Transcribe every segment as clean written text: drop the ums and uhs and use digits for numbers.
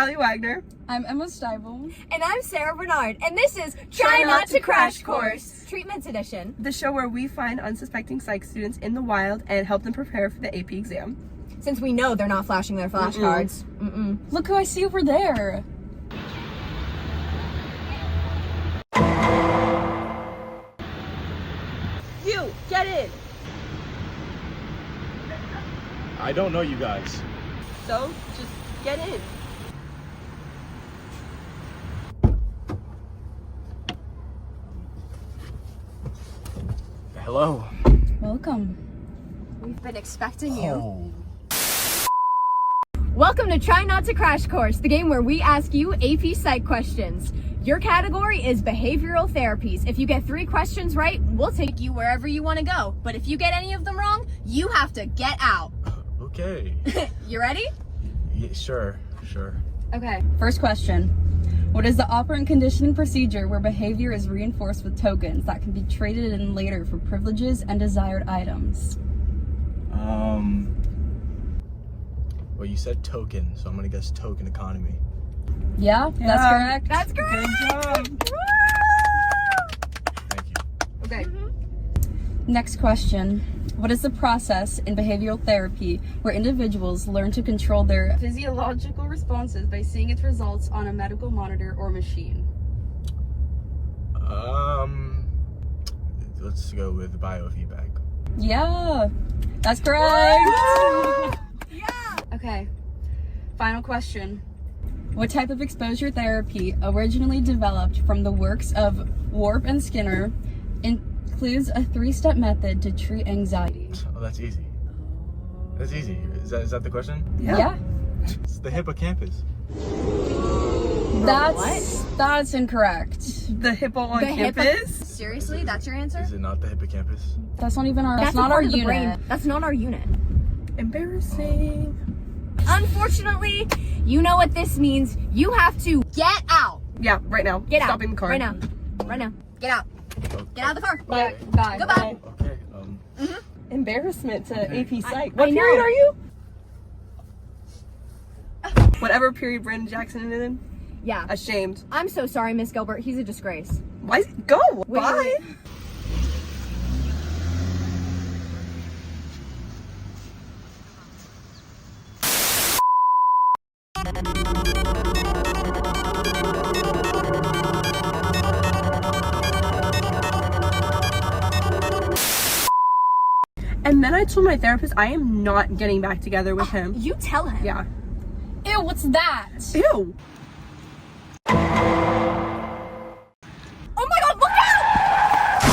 Callie Wagner. I'm Emma Steibel. And I'm Sarah Bernard, and this is Try Not to Crash Course, Treatments Edition. The show where we find unsuspecting psych students in the wild and help them prepare for the AP exam. Since we know they're not flashing their flashcards. Look who I see over there. You, get in! I don't know you guys. So, just get in. Hello. Welcome. We've been expecting you. Oh. Welcome to Try Not to Crash Course, the game where we ask you AP Psych questions. Your category is behavioral therapies. If you get 3 questions right, we'll take you wherever you want to go. But if you get any of them wrong, you have to get out. Okay. You ready? Yeah, sure. Okay. First question. What is the operant conditioning procedure where behavior is reinforced with tokens that can be traded in later for privileges and desired items? Well, you said token, so I'm gonna guess token economy. Yeah, that's correct. That's correct. Good job. Thank you. Okay. Next question. What is the process in behavioral therapy where individuals learn to control their physiological responses by seeing its results on a medical monitor or machine? Let's go with biofeedback. Yeah, that's correct. Yeah. Okay. Final question. What type of exposure therapy, originally developed from the works of Warp and Skinner, includes a 3-step method to treat anxiety? Oh, that's easy. That's easy. Is that the question? Yeah. It's the hippocampus. That's incorrect. The hippo on campus? Seriously, that's your answer? Is it not the hippocampus? That's not even our. That's a not part our of the unit. brain. That's not our unit. Embarrassing. Unfortunately, you know what this means. You have to get out. Yeah, right now. Get out. Stop in the car. Right now. Right now. Get out. Get out of the car. Bye. Goodbye. Okay. Embarrassment to AP Psych. I What period know. are you? Whatever period Brandon Jackson is in. Yeah. Ashamed. I'm so sorry, Miss Gilbert. He's a disgrace. Why? Go. Wait, Bye. wait. And then I told my therapist I am not getting back together with him. You tell him. Yeah. Ew, what's that? Ew. Oh my god, look out!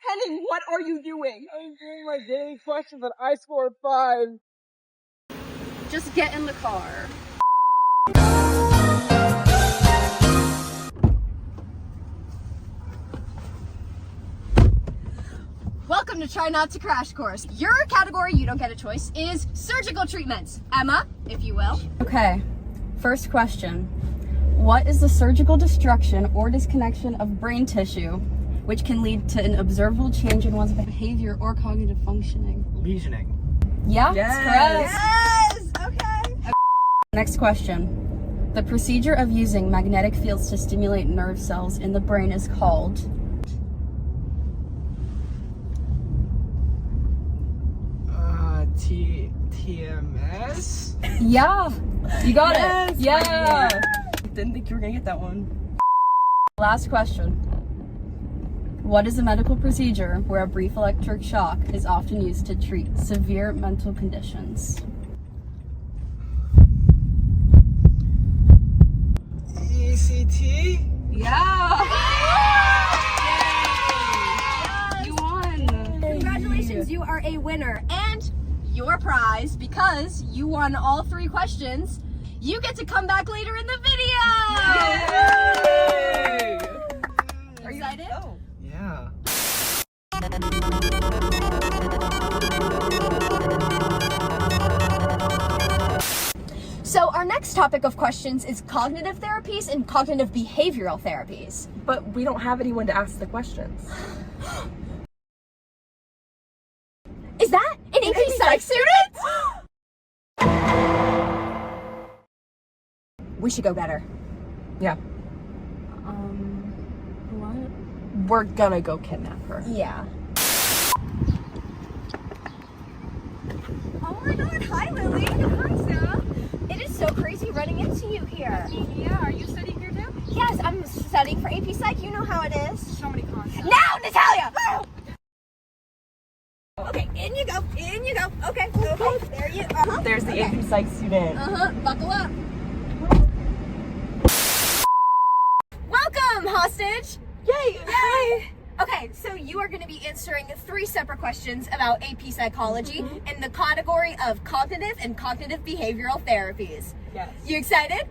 Henning, what are you doing? I'm doing my daily questions and I scored 5. Just get in the car. Welcome to Try Not to Crash Course. Your category, you don't get a choice, is surgical treatments. Emma, if you will. Okay. First question. What is the surgical destruction or disconnection of brain tissue, which can lead to an observable change in one's behavior or cognitive functioning? Lesioning. Yeah, Yes. that's correct. Yes! Okay. Next question. The procedure of using magnetic fields to stimulate nerve cells in the brain is called? TMS? Yeah, you got Yes, it. Yeah. Didn't think you were gonna get that one. Last question. What is a medical procedure where a brief electric shock is often used to treat severe mental conditions? ECT? Yeah. You won. Congratulations, you are a winner. And your prize, because you won all 3 questions, you get to come back later in the video! Yay! Are you excited? Oh. Yeah. So our next topic of questions is cognitive therapies and cognitive behavioral therapies. But we don't have anyone to ask the questions. Is that an AP Psych student? We should go get her. Yeah. What? We're gonna go kidnap her. Yeah. Oh my god, hi Lily. Hi Sarah. It is so crazy running into you here. Yeah, are you studying here too? Yes, I'm studying for AP Psych. You know how it is. So many concepts. Now, Natalia! Okay, in you go, in you go. Okay, okay, there you are. There's the AP Psych student. Buckle up. Welcome, hostage. Yay! Yay! Okay, so you are going to be answering 3 separate questions about AP Psychology in the category of cognitive and cognitive behavioral therapies. Yes. You excited?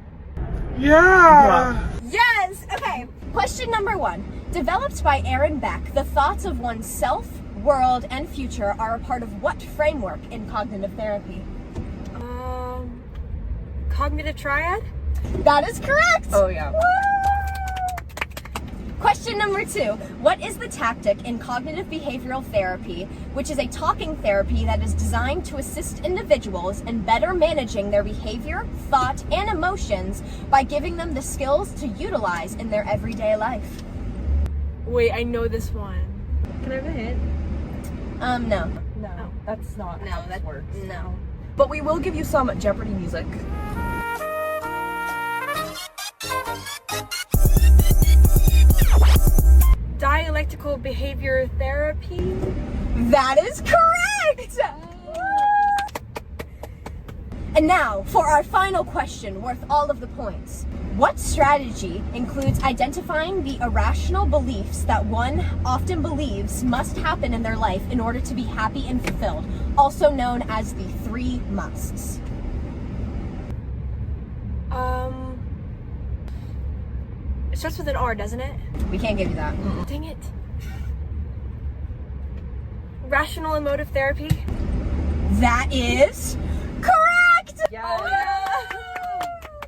Yeah. Yes! Okay. Question number 1. Developed by Aaron Beck, the thoughts of one's self, world, and future are a part of what framework in cognitive therapy? Cognitive triad? That is correct! Oh yeah. Woo! Question number 2. What is the tactic in cognitive behavioral therapy, which is a talking therapy that is designed to assist individuals in better managing their behavior, thought, and emotions by giving them the skills to utilize in their everyday life? Wait, I know this one. Can I have a hint? No. No, that's not No, how that this works. no. But we will give you some Jeopardy music. Dialectical behavior therapy? That is correct! And now, for our final question worth all of the points. What strategy includes identifying the irrational beliefs that one often believes must happen in their life in order to be happy and fulfilled, also known as the 3 musts? It starts with an R, doesn't it? We can't give you that. Dang it. Rational emotive therapy? That is correct! Yes.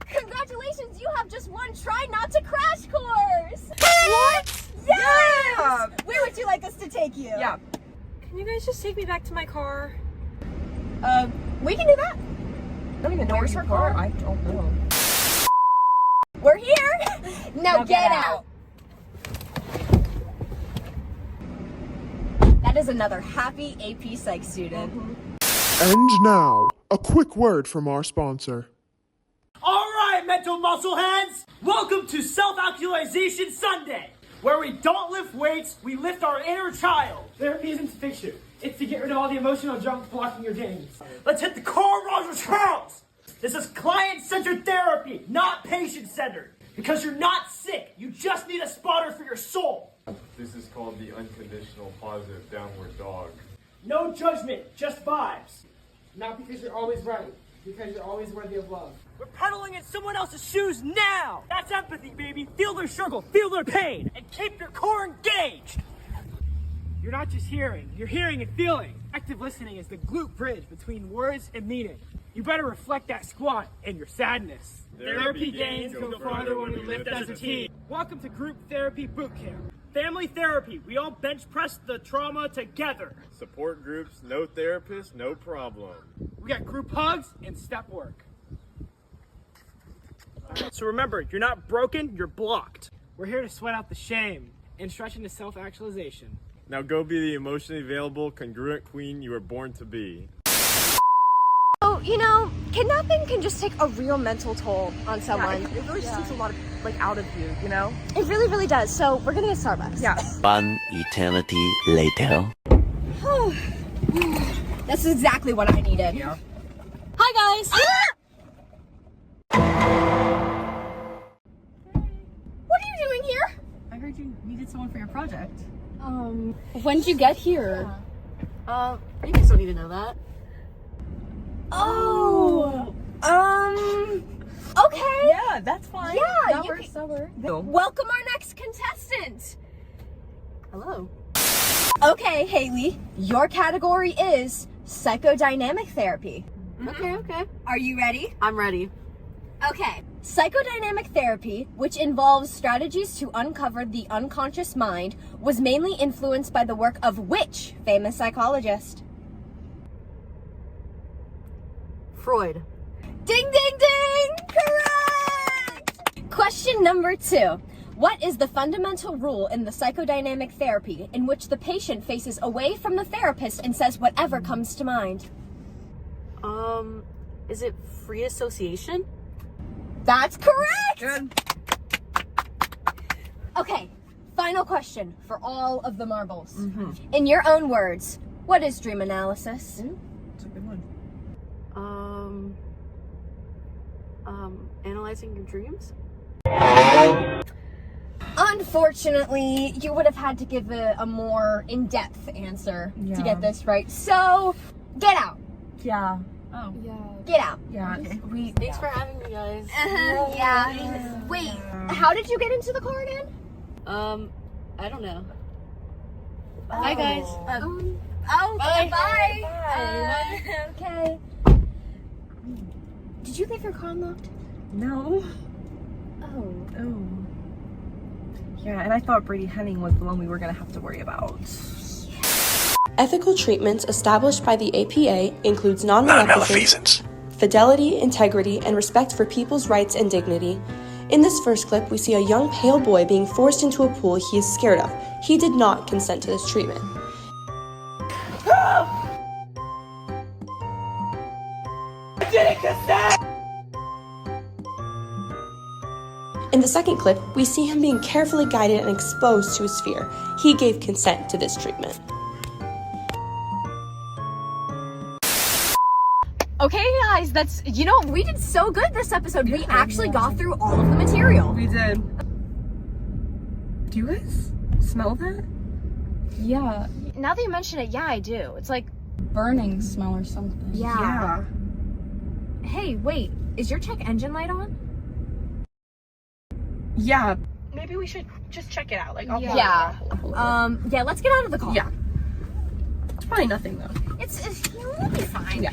Congratulations, you have just won Try Not to Crash course! What? Yes! Yeah. Where would you like us to take you? Yeah. Can you guys just take me back to my car? We can do that. I don't even know Where's where her you are. car? I don't know. We're here. Now get out. That is another happy AP Psych student. And now, a quick word from our sponsor. All right, mental muscle heads! Welcome to Self-Actualization Sunday, where we don't lift weights, we lift our inner child. Therapy isn't to fix you. It's to get rid of all the emotional junk blocking your days. Let's hit the Carl Rogers house! This is client-centered therapy, not patient-centered. Because you're not sick, you just need a spotter for your soul. This is called the unconditional positive downward dog. No judgment, just vibes. Not because you're always right, because you're always worthy of love. We're pedaling in someone else's shoes now! That's empathy, baby. Feel their struggle, feel their pain, and keep your core engaged. You're not just hearing, you're hearing and feeling. Active listening is the glute bridge between words and meaning. You better reflect that squat in your sadness. Therapy gains go farther when we lift as a team. Welcome to Group Therapy Boot Camp. Family therapy, we all bench press the trauma together. Support groups, no therapist, no problem. We got group hugs and step work. So remember, you're not broken, you're blocked. We're here to sweat out the shame and stretch into self-actualization. Now go be the emotionally available, congruent queen you were born to be. So, you know, kidnapping can just take a real mental toll on someone. It really just takes a lot of, out of you, you know? It really, really does. So, we're gonna get Starbucks. Yeah. One eternity later. That's exactly what I needed. Yeah. Hi, guys! What are you doing here? I heard you needed someone for your project. When did you get here? You guys don't need to know that. Oh! Okay. Yeah, that's fine. Yeah, that you works. can- That works. Welcome our next contestant. Hello. Okay, Haley, your category is psychodynamic therapy. Okay. Are you ready? I'm ready. Okay. Psychodynamic therapy, which involves strategies to uncover the unconscious mind, was mainly influenced by the work of which famous psychologist? Freud. Ding, ding, ding! Correct! Question number 2. What is the fundamental rule in the psychodynamic therapy in which the patient faces away from the therapist and says whatever comes to mind? Is it free association? That's correct! Good. Okay, final question for all of the marbles. In your own words, what is dream analysis? That's a good one. Analyzing your dreams? Unfortunately, you would have had to give a more in-depth answer to get this right. So, get out. Yeah. Oh. Yeah. Get out. Yeah. Thanks for having me, guys. Yeah. Wait, how did you get into the car again? I don't know. Bye, guys. Okay, bye. Okay. Did you leave your car unlocked? No. Oh. Oh. Yeah, and I thought Brady Henning was the one we were gonna have to worry about. Ethical treatments established by the APA includes non-maleficence, fidelity, integrity, and respect for people's rights and dignity. In this first clip, we see a young pale boy being forced into a pool he is scared of. He did not consent to this treatment. I didn't consent! In the second clip, we see him being carefully guided and exposed to his fear. He gave consent to this treatment. Okay, guys, we did so good this episode. We actually got through all of the material. We did. Do you guys smell that? Yeah. Now that you mention it, yeah, I do. It's like Burning smell or something. Yeah. Hey, wait, is your check engine light on? Yeah. Maybe we should just check it out. Like, I'll Yeah. Yeah, let's get out of the car. Yeah. It's probably nothing though. We'll be fine. Yeah.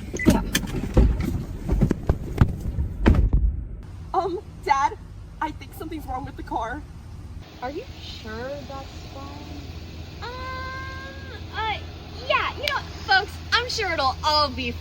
Dad, I think something's wrong with the car. Are you sure that's fine? Yeah, folks, I'm sure it'll all be